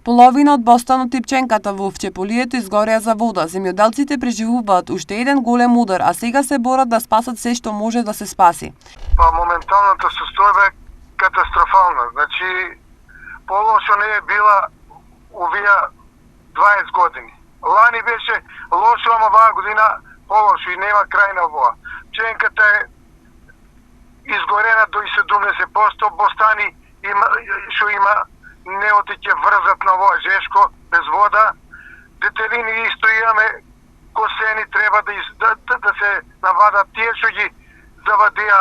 Половина од бостанот и пченката во Вчеполието изгореа за вода. Земјоделците преживуваат уште еден голем удар, а сега се борат да спасат се што може да се спаси. Моменталната состојба е катастрофална. Значи, полошо не е била овие 20 години. Лани беше лошо, ама оваа година полошо и нема крај на ова. Пченката е изгорена до 70%, бостани има не отиќе врзат на овој жешко без вода. Детелини исто имаме косени, треба да се навадат тие што ги завадија,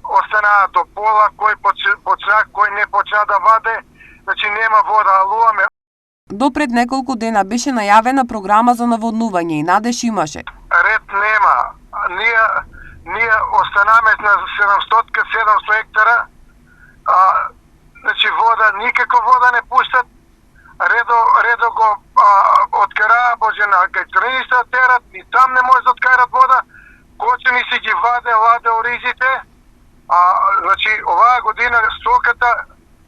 останаа до пола, кој почна, кој не почна да ваде, значи нема вода, алуваме. До пред неколку дена беше најавена програма за наводнување и надеж имаше. Ред нема. Ние останаме на 700 хектара, значи вода, никаква вода не пуштат. Редо го откараа божена, кај црниста терат, и там не може да откарат вода. Кочени си ги ладе оризите. Значи, оваа година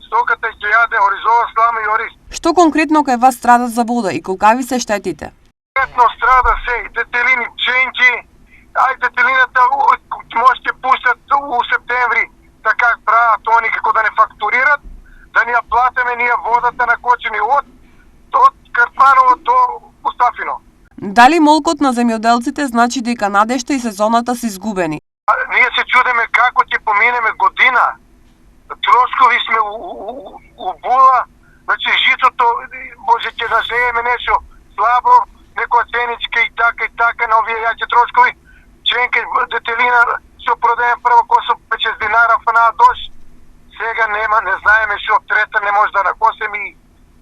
стоката ќе јаде оризова слама и ориз. Што конкретно кај вас страдат за вода и колкави се штетите? Конкретно страда се и детелини, пченки, детелината може ќе пуштат у септември, така прават они како да не фактурират, да ни ја платиме ние водата на кочени од Картманово до Мустафино. Дали молкот на земјоделците значи дека надежта и сезоната се изгубени? Ние се чудиме како ќе поминеме година. Трошкови сме у була, значи житото, може ќе нажееме нешто слабо, некоја ценичка и така на овие јаки трошкови. Ченка детелина што продадем прво косо 5 динара фанаа дош. Сега нема, не знаеме што трета не може да накосем и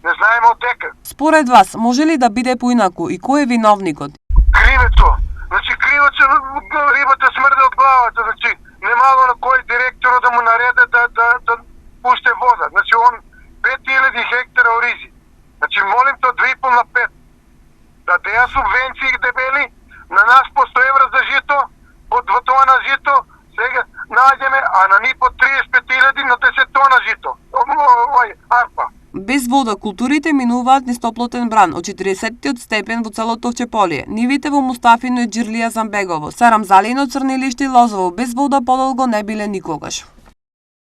не знаеме од дека. Според вас, може ли да биде поинаку и кој е виновникот? Кривето. Значи кривото рибата смрде од главата, значи немало на кој директор да му нареде да пуште вода. Значи он 5000 хектара оризи. Значи молим то 2,5 на 5. Да деа субвенции дебели на нас по 100 евра за жито, по 2 тона жито, сега најдеме, а на ни по 35.000 на 10 тона жито. Арпа. Без вода културите минуваат низ топлотен бран од 40-тиот степен во целото Вчеполие. Нивите во Мустафино и Џирлија Замбегово, Сарамзалино, Црнилиште и Лозово без вода подолго не биле никогаш.